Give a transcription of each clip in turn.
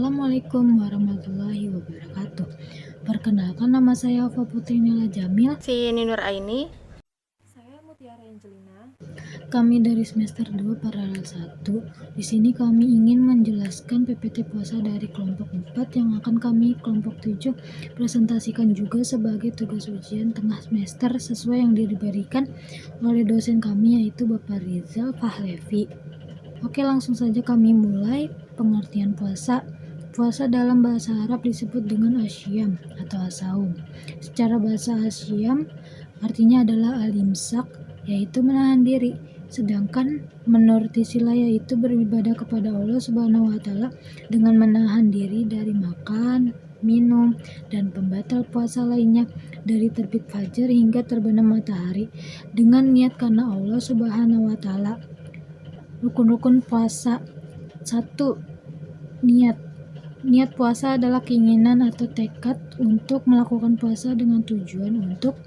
Assalamualaikum warahmatullahi wabarakatuh. Perkenalkan, nama saya Alfa Putri Nela Jamil. Si Ninur Aini. Saya Mutiara Angelina. Kami dari semester 2 paralel 1. Di sini kami ingin menjelaskan PPT puasa dari kelompok 4 yang akan kami kelompok 7 presentasikan juga sebagai tugas ujian tengah semester sesuai yang diberikan oleh dosen kami, yaitu Bapak Rizal Fahlevi. Oke, langsung saja kami mulai. Pengertian puasa. Puasa dalam bahasa Arab disebut dengan asyam atau asaum. Secara bahasa asyam artinya adalah al-imsak, yaitu menahan diri. Sedangkan menurut istilah yaitu beribadah kepada Allah Subhanahu wa taala dengan menahan diri dari makan, minum, dan pembatal puasa lainnya dari terbit fajar hingga terbenam matahari dengan niat karena Allah Subhanahu wa taala. Rukun-rukun puasa. 1. Niat. Niat puasa adalah keinginan atau tekad untuk melakukan puasa dengan tujuan untuk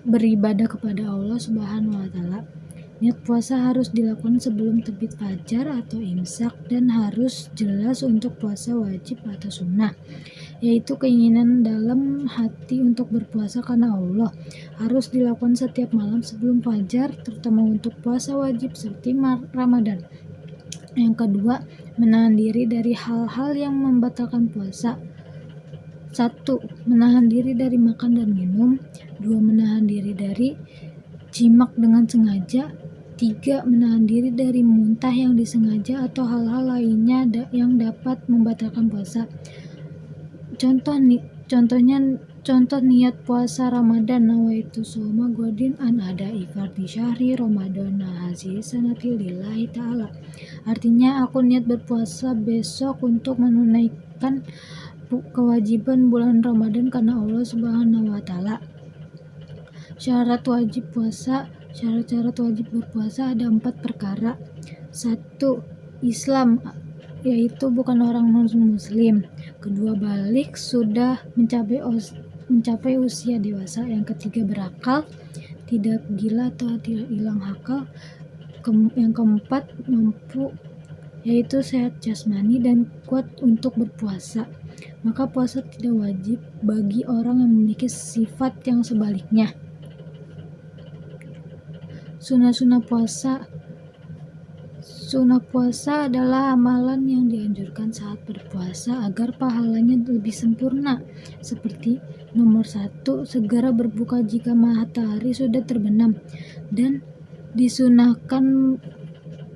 beribadah kepada Allah Subhanahu wa taala. Niat puasa harus dilakukan sebelum terbit fajar atau imsak dan harus jelas untuk puasa wajib atau sunnah, yaitu keinginan dalam hati untuk berpuasa karena Allah. Harus dilakukan setiap malam sebelum fajar, terutama untuk puasa wajib seperti Ramadan. Yang kedua, menahan diri dari hal-hal yang membatalkan puasa. 1. Menahan diri dari makan dan minum. 2. Menahan diri dari jimak dengan sengaja. 3. Menahan diri dari muntah yang disengaja atau hal-hal lainnya yang dapat membatalkan puasa. Contoh niat puasa Ramadan, nawaitu shoma godin an adai fardhi syahri Ramadan hazi sanati lillahi ta'ala. Artinya, aku niat berpuasa besok untuk menunaikan kewajiban bulan Ramadan karena Allah Subhanahu wa taala. Syarat wajib puasa. Syarat-syarat wajib berpuasa ada 4 perkara. 1. Islam, yaitu bukan orang non-muslim. Kedua, balik, sudah mencapai usia dewasa. Yang ketiga, berakal, tidak gila atau tidak hilang akal. Yang keempat, mampu, yaitu sehat jasmani dan kuat untuk berpuasa. Maka puasa tidak wajib bagi orang yang memiliki sifat yang sebaliknya. Sunnah-sunnah puasa. Sunnah puasa adalah amalan yang dianjurkan saat berpuasa agar pahalanya lebih sempurna. Seperti nomor 1, segera berbuka jika matahari sudah terbenam, dan disunahkan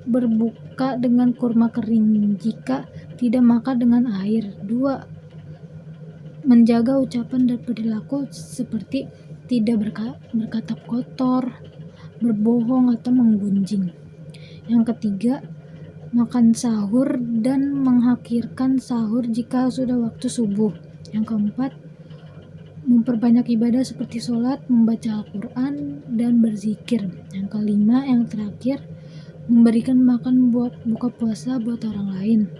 berbuka dengan kurma kering jika tidak maka dengan air. 2. Menjaga ucapan dan perilaku seperti tidak berkata kotor, berbohong atau menggunjing. Yang ketiga, makan sahur dan mengakhirkan sahur jika sudah waktu subuh. Yang keempat, memperbanyak ibadah seperti sholat, membaca Al-Quran, dan berzikir. Yang kelima, yang terakhir, memberikan makan buat buka puasa buat orang lain.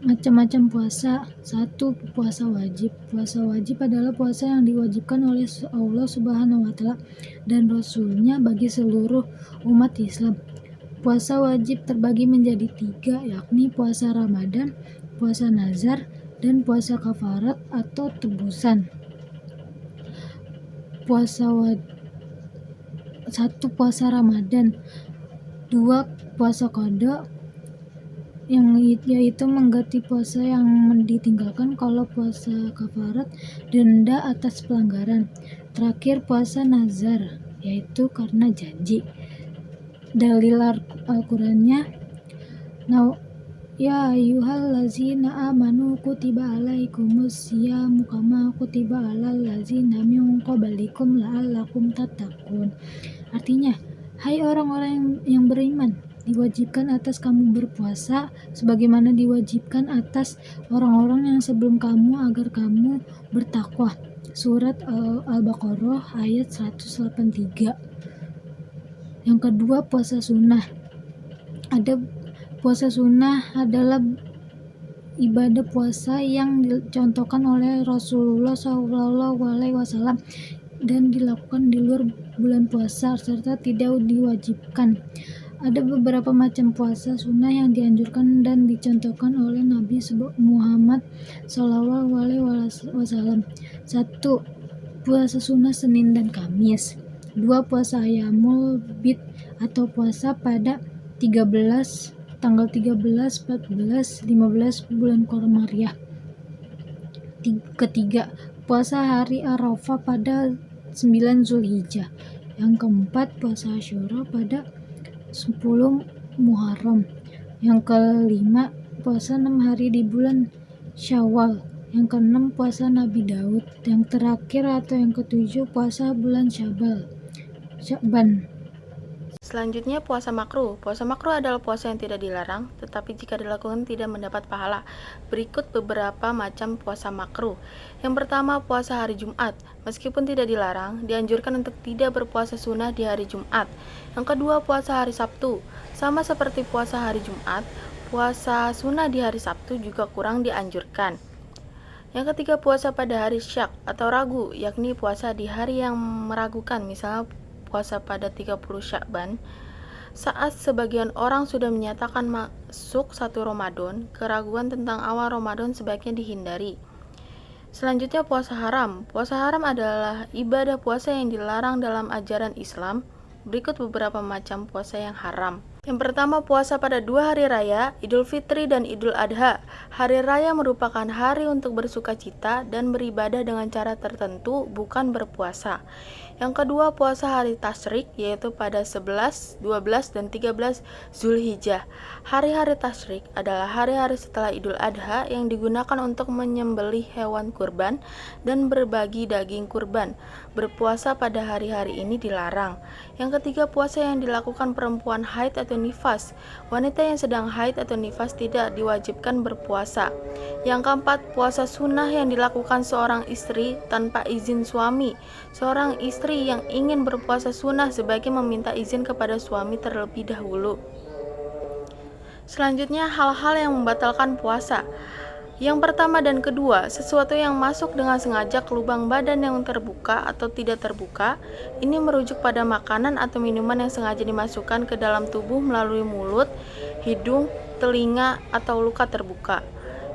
Macam-macam puasa. 1. Puasa wajib. Puasa wajib adalah puasa yang diwajibkan oleh Allah Subhanahu wa taala dan Rasulnya bagi seluruh umat Islam. Puasa wajib terbagi menjadi 3, yakni puasa Ramadan, puasa nazar, dan puasa kafarat atau tebusan. 1. Puasa Ramadan. 2. Puasa qada, yaitu mengganti puasa yang ditinggalkan. Kalau puasa kafarat, denda atas pelanggaran. Terakhir, puasa nazar, yaitu karena janji. Dalil Al-Qur'annya, ya ayyuhallazina amanu kutiba alaikumus syiyamu kama kutiba alal ladzina min qablikum la'allakum tattaqun. Artinya, hai orang-orang yang beriman, diwajibkan atas kamu berpuasa sebagaimana diwajibkan atas orang-orang yang sebelum kamu agar kamu bertakwa. Surat Al-Baqarah ayat 183. Yang kedua, puasa sunnah. Puasa sunnah adalah ibadah puasa yang dicontohkan oleh Rasulullah SAW dan dilakukan di luar bulan puasa serta tidak diwajibkan. Ada beberapa macam puasa sunnah yang dianjurkan dan dicontohkan oleh Nabi Muhammad SAW. 1. Puasa sunnah Senin dan Kamis. 2. Puasa Ayyamul Bid atau puasa pada tanggal 13, 14, 15 bulan Qamariyah. Ketiga, puasa hari Arafah pada 9 Zulhijjah. Yang keempat, puasa Asyura pada 10 Muharram. Yang kelima, puasa 6 hari di bulan Syawal. Yang keenam, puasa Nabi Daud. Yang terakhir atau yang ketujuh, puasa bulan Sya'ban. Selanjutnya puasa makruh. Puasa makruh adalah puasa yang tidak dilarang, tetapi jika dilakukan tidak mendapat pahala. Berikut beberapa macam puasa makruh. Yang pertama, puasa hari Jumat. Meskipun tidak dilarang, dianjurkan untuk tidak berpuasa sunnah di hari Jumat. Yang kedua, puasa hari Sabtu. Sama seperti puasa hari Jumat, puasa sunnah di hari Sabtu juga kurang dianjurkan. Yang ketiga, puasa pada hari syak atau ragu, yakni puasa di hari yang meragukan, misalnya puasa pada 30 Sya'ban. Saat sebagian orang sudah menyatakan masuk 1 Ramadan, keraguan tentang awal Ramadan sebaiknya dihindari. Selanjutnya, puasa haram. Puasa haram adalah ibadah puasa yang dilarang dalam ajaran Islam. Berikut beberapa macam puasa yang haram. Yang pertama, puasa pada 2 hari raya, Idul Fitri dan Idul Adha. Hari raya merupakan hari untuk bersukacita dan beribadah dengan cara tertentu, bukan berpuasa. Yang kedua, puasa hari Tasyrik, yaitu pada 11, 12, dan 13 Zulhijjah. Hari-hari Tasyrik adalah hari-hari setelah Idul Adha yang digunakan untuk menyembelih hewan kurban dan berbagi daging kurban. Berpuasa pada hari-hari ini dilarang. Yang ketiga, puasa yang dilakukan perempuan haid atau nifas. Wanita yang sedang haid atau nifas tidak diwajibkan berpuasa. Yang keempat, puasa sunnah yang dilakukan seorang istri tanpa izin suami. Seorang istri yang ingin berpuasa sunnah sebaiknya meminta izin kepada suami terlebih dahulu. Selanjutnya, hal-hal yang membatalkan puasa. Yang pertama dan kedua, sesuatu yang masuk dengan sengaja ke lubang badan yang terbuka atau tidak terbuka. Ini merujuk pada makanan atau minuman yang sengaja dimasukkan ke dalam tubuh melalui mulut, hidung, telinga, atau luka terbuka.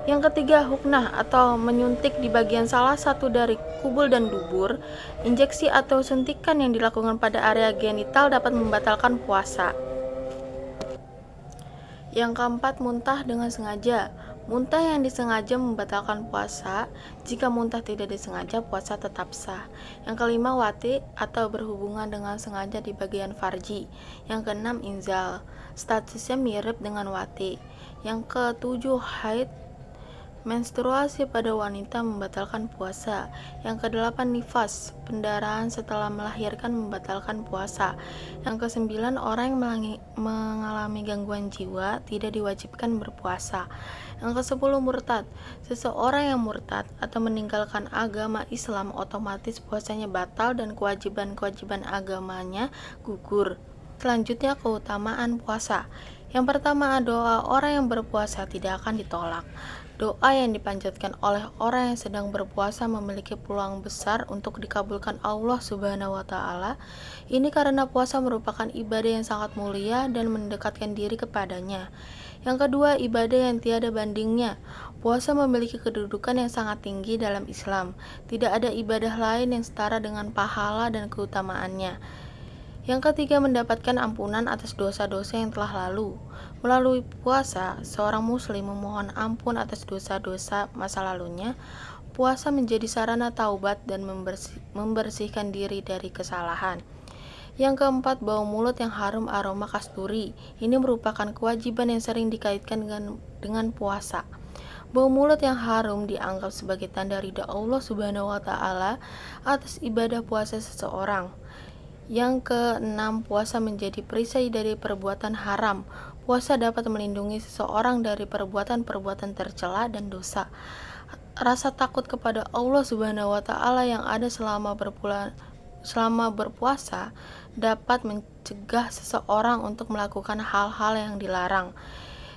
Yang ketiga, huknah atau menyuntik di bagian salah satu dari kubul dan dubur. Injeksi atau suntikan yang dilakukan pada area genital dapat membatalkan puasa. Yang keempat, muntah dengan sengaja. Muntah yang disengaja membatalkan puasa. Jika muntah tidak disengaja, puasa tetap sah. Yang kelima, wati atau berhubungan dengan sengaja di bagian farji. Yang keenam, inzal. Statusnya mirip dengan wati. Yang ketujuh, haid. Menstruasi pada wanita membatalkan puasa. Yang kedelapan, nifas. Pendarahan setelah melahirkan membatalkan puasa. Yang kesembilan, orang yang mengalami gangguan jiwa tidak diwajibkan berpuasa. Yang kesepuluh, murtad. Seseorang yang murtad atau meninggalkan agama Islam otomatis puasanya batal dan kewajiban-kewajiban agamanya gugur. Selanjutnya, keutamaan puasa. Yang pertama, doa orang yang berpuasa tidak akan ditolak. Doa yang dipanjatkan oleh orang yang sedang berpuasa memiliki peluang besar untuk dikabulkan Allah Subhanahu wa Ta'ala. Ini karena puasa merupakan ibadah yang sangat mulia dan mendekatkan diri kepadanya. Yang kedua, ibadah yang tiada bandingnya. Puasa memiliki kedudukan yang sangat tinggi dalam Islam. Tidak ada ibadah lain yang setara dengan pahala dan keutamaannya. Yang ketiga, mendapatkan ampunan atas dosa-dosa yang telah lalu. Melalui puasa, seorang muslim memohon ampun atas dosa-dosa masa lalunya. Puasa menjadi sarana taubat dan membersihkan diri dari kesalahan. Yang keempat, bau mulut yang harum aroma kasturi. Ini merupakan kewajiban yang sering dikaitkan dengan puasa. Bau mulut yang harum dianggap sebagai tanda ridha Allah Subhanahu wa Ta'ala atas ibadah puasa seseorang. Yang keenam, puasa menjadi perisai dari perbuatan haram. Puasa dapat melindungi seseorang dari perbuatan-perbuatan tercela dan dosa. Rasa takut kepada Allah Subhanahu wa Ta'ala yang ada selama berpuasa dapat mencegah seseorang untuk melakukan hal-hal yang dilarang.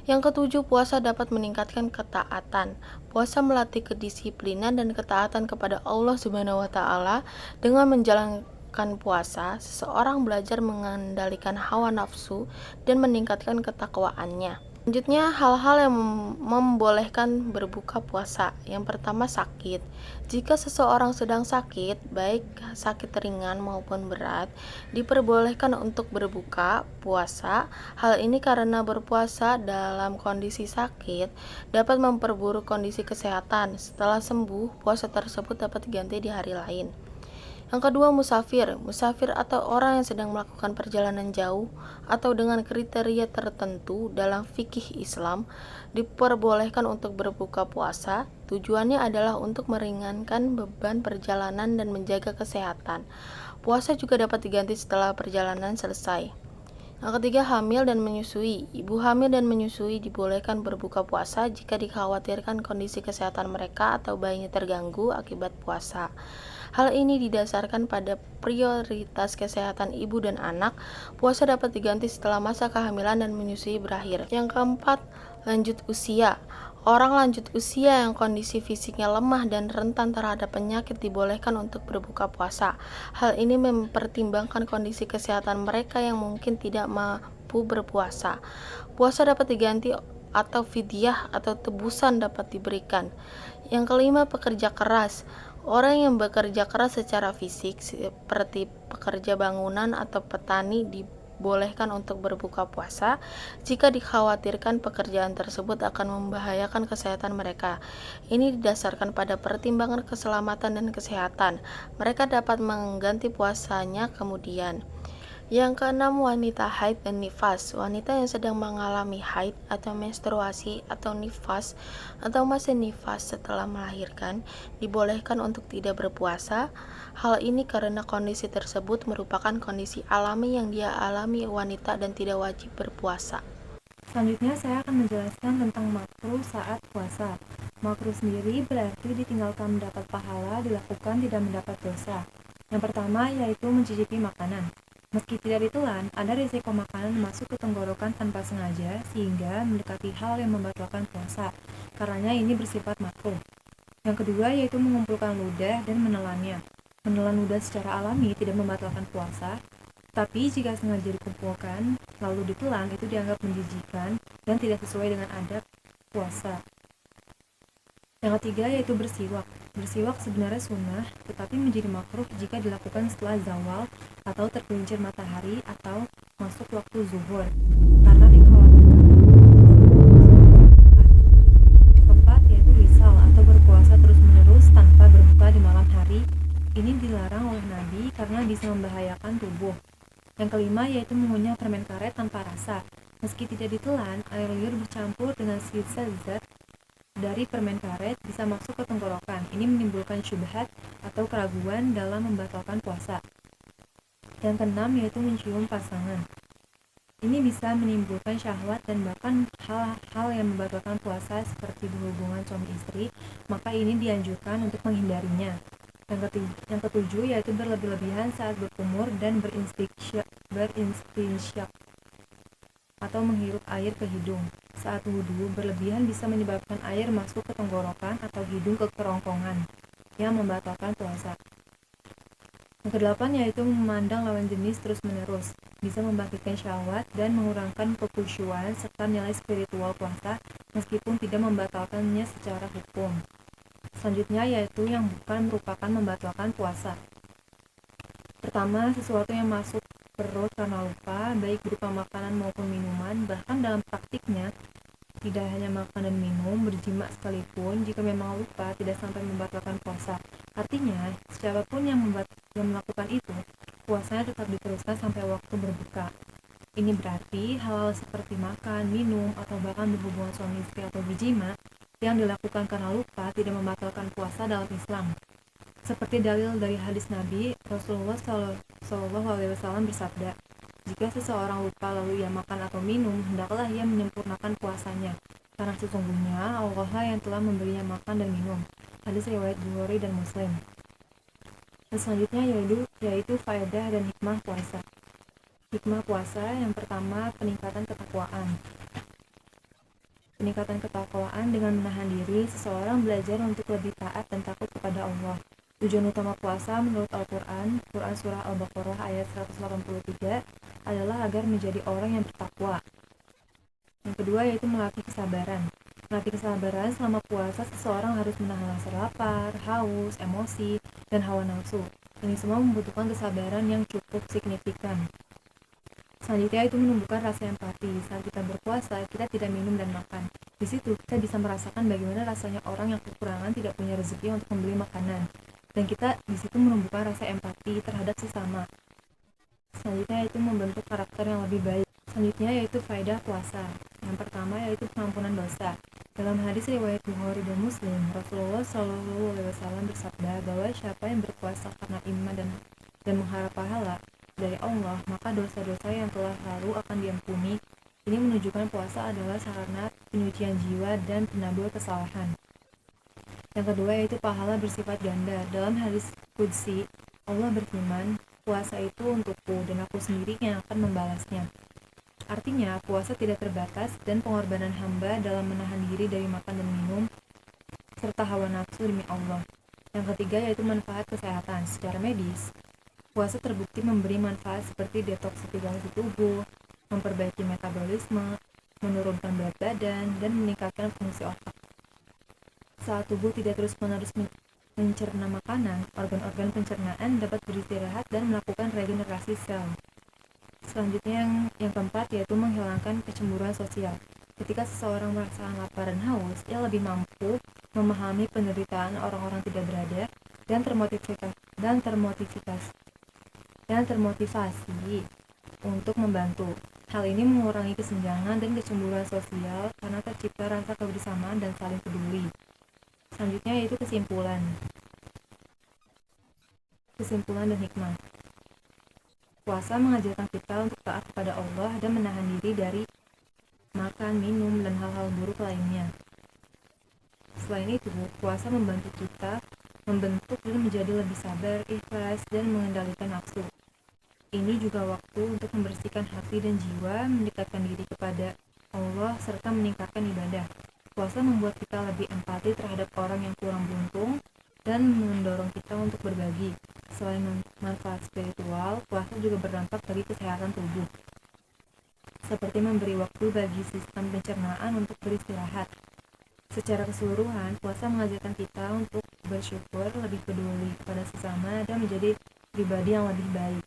Yang ketujuh, puasa dapat meningkatkan ketaatan. Puasa melatih kedisiplinan dan ketaatan kepada Allah Subhanahu wa Ta'ala dengan menjalankan menjalankan puasa, seseorang belajar mengendalikan hawa nafsu dan meningkatkan ketakwaannya. Selanjutnya, hal-hal yang membolehkan berbuka puasa. Yang pertama, sakit. Jika seseorang sedang sakit, baik sakit ringan maupun berat, diperbolehkan untuk berbuka puasa. Hal ini karena berpuasa dalam kondisi sakit dapat memperburuk kondisi kesehatan. Setelah sembuh, puasa tersebut dapat diganti di hari lain. Yang kedua, musafir. Musafir atau orang yang sedang melakukan perjalanan jauh atau dengan kriteria tertentu dalam fikih Islam diperbolehkan untuk berbuka puasa. Tujuannya adalah untuk meringankan beban perjalanan dan menjaga kesehatan. Puasa juga dapat diganti setelah perjalanan selesai. Yang ketiga, hamil dan menyusui. Ibu hamil dan menyusui dibolehkan berbuka puasa jika dikhawatirkan kondisi kesehatan mereka atau bayinya terganggu akibat puasa. Hal ini didasarkan pada prioritas kesehatan ibu dan anak. Puasa dapat diganti setelah masa kehamilan dan menyusui berakhir. Yang keempat, lanjut usia. Orang lanjut usia yang kondisi fisiknya lemah dan rentan terhadap penyakit dibolehkan untuk berbuka puasa. Hal ini mempertimbangkan kondisi kesehatan mereka yang mungkin tidak mampu berpuasa. Puasa dapat diganti atau fidyah atau tebusan dapat diberikan. Yang kelima, pekerja keras. Orang yang bekerja keras secara fisik seperti pekerja bangunan atau petani dibolehkan untuk berbuka puasa jika dikhawatirkan pekerjaan tersebut akan membahayakan kesehatan mereka. Ini didasarkan pada pertimbangan keselamatan dan kesehatan. Mereka dapat mengganti puasanya kemudian. Yang keenam, wanita haid dan nifas. Wanita yang sedang mengalami haid atau menstruasi atau nifas atau masih nifas setelah melahirkan dibolehkan untuk tidak berpuasa. Hal ini karena kondisi tersebut merupakan kondisi alami yang dia alami wanita dan tidak wajib berpuasa. Selanjutnya saya akan menjelaskan tentang makruh saat puasa. Makruh sendiri berarti ditinggalkan mendapat pahala, dilakukan tidak mendapat dosa. Yang pertama yaitu mencicipi makanan. Meski tidak ditelan, ada risiko makanan masuk ke tenggorokan tanpa sengaja sehingga mendekati hal yang membatalkan puasa. Karenanya ini bersifat makruh. Yang kedua yaitu mengumpulkan ludah dan menelannya. Menelan ludah secara alami tidak membatalkan puasa, tapi jika sengaja dikumpulkan lalu ditelan itu dianggap menjijikan dan tidak sesuai dengan adab puasa. Yang ketiga yaitu bersiwak. Bersiwak sebenarnya sunnah, tetapi menjadi makruh jika dilakukan setelah zawal atau tergelincir matahari atau masuk waktu zuhur, karena dikhawatirkan. Yang keempat yaitu wisal atau berpuasa terus-menerus tanpa berbuka di malam hari. Ini dilarang oleh Nabi karena bisa membahayakan tubuh. Yang kelima yaitu mengunyah permen karet tanpa rasa. Meski tidak ditelan, air liur bercampur dengan sisa zat dari permen karet bisa masuk ke tenggorokan. Ini menimbulkan syubhat atau keraguan dalam membatalkan puasa. Yang keenam yaitu mencium pasangan. Ini bisa menimbulkan syahwat dan bahkan hal-hal yang membatalkan puasa seperti berhubungan suami istri, maka ini dianjurkan untuk menghindarinya. Yang ketujuh yaitu berlebih-lebihan saat berkumur dan beristinsyak atau menghirup air ke hidung. Saat wudhu, berlebihan bisa menyebabkan air masuk ke tenggorokan atau hidung ke kerongkongan yang membatalkan puasa. Yang kedelapan yaitu memandang lawan jenis terus-menerus, bisa membangkitkan syahwat dan mengurangkan kekhusyuan serta nilai spiritual puasa meskipun tidak membatalkannya secara hukum. Selanjutnya yaitu yang bukan merupakan membatalkan puasa. Pertama, sesuatu yang masuk perut karena lupa, baik berupa makanan maupun minuman. Bahkan dalam praktiknya, tidak hanya makan dan minum, berjima sekalipun, jika memang lupa, tidak sampai membatalkan puasa. Artinya, siapapun yang melakukan itu, puasanya tetap diteruskan sampai waktu berbuka. Ini berarti hal-hal seperti makan, minum, atau bahkan berhubungan suami istri atau berjima yang dilakukan karena lupa tidak membatalkan puasa dalam Islam. Seperti dalil dari hadis Nabi, Rasulullah SAW bersabda, jika seseorang lupa lalu ia makan atau minum, hendaklah ia menyempurnakan puasanya, karena sesungguhnya Allah yang telah memberinya makan dan minum. Hadis riwayat Bukhari dan Muslim. Dan selanjutnya yaitu faedah dan hikmah puasa. Hikmah puasa yang pertama, peningkatan ketakwaan. Peningkatan ketakwaan dengan menahan diri, seseorang belajar untuk lebih taat dan takut kepada Allah. Tujuan utama puasa menurut Al-Quran, Quran Surah Al-Baqarah ayat 183 adalah agar menjadi orang yang bertakwa. Yang kedua yaitu melatih kesabaran. Melatih kesabaran selama puasa seseorang harus menahan rasa lapar, haus, emosi, dan hawa nafsu. Ini semua membutuhkan kesabaran yang cukup signifikan. Selanjutnya itu menumbuhkan rasa empati. Saat kita berpuasa, kita tidak minum dan makan. Di situ kita bisa merasakan bagaimana rasanya orang yang kekurangan tidak punya rezeki untuk membeli makanan. Dan kita di situ menumbuhkan rasa empati terhadap sesama. Selanjutnya yaitu membentuk karakter yang lebih baik. Selanjutnya yaitu faedah puasa. Yang pertama yaitu pengampunan dosa. Dalam hadis riwayat Bukhari dan Muslim, Rasulullah Shallallahu Alaihi Wasallam bersabda bahwa siapa yang berpuasa karena iman dan mengharap pahala dari Allah, maka dosa-dosa yang telah lalu akan diampuni. Ini menunjukkan puasa adalah sarana penyucian jiwa dan penambah kesalahan. Yang kedua yaitu pahala bersifat ganda. Dalam hadis qudsi, Allah berfirman, puasa itu untukku dan aku sendiri yang akan membalasnya. Artinya, puasa tidak terbatas dan pengorbanan hamba dalam menahan diri dari makan dan minum, serta hawa nafsu demi Allah. Yang ketiga yaitu manfaat kesehatan. Secara medis, puasa terbukti memberi manfaat seperti detoksifikasi tubuh, memperbaiki metabolisme, menurunkan berat badan, dan meningkatkan fungsi otak. Saat tubuh tidak terus-menerus mencerna makanan, organ-organ pencernaan dapat beristirahat dan melakukan regenerasi sel. Selanjutnya yang keempat yaitu menghilangkan kecemburuan sosial. Ketika seseorang merasakan lapar dan haus, ia lebih mampu memahami penderitaan orang-orang tidak berada dan termotivasi untuk membantu. Hal ini mengurangi kesenjangan dan kecemburuan sosial karena tercipta rasa kebersamaan dan saling peduli. Selanjutnya yaitu kesimpulan dan hikmah. Puasa mengajarkan kita untuk taat kepada Allah dan menahan diri dari makan, minum, dan hal-hal buruk lainnya. Selain itu, puasa membantu kita membentuk dan menjadi lebih sabar, ikhlas, dan mengendalikan nafsu. Ini juga waktu untuk membersihkan hati dan jiwa, mendekatkan diri kepada Allah, serta meningkatkan ibadah. Puasa membuat kita lebih empati terhadap orang yang kurang beruntung dan mendorong kita untuk berbagi. Selain manfaat spiritual, puasa juga berdampak bagi kesehatan tubuh, seperti memberi waktu bagi sistem pencernaan untuk beristirahat. Secara keseluruhan, puasa mengajarkan kita untuk bersyukur, lebih peduli kepada sesama, dan menjadi pribadi yang lebih baik.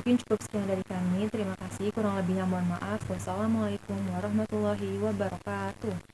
Mungkin cukup sekian dari kami. Terima kasih. Kurang lebihnya mohon maaf. Wassalamualaikum warahmatullahi wabarakatuh.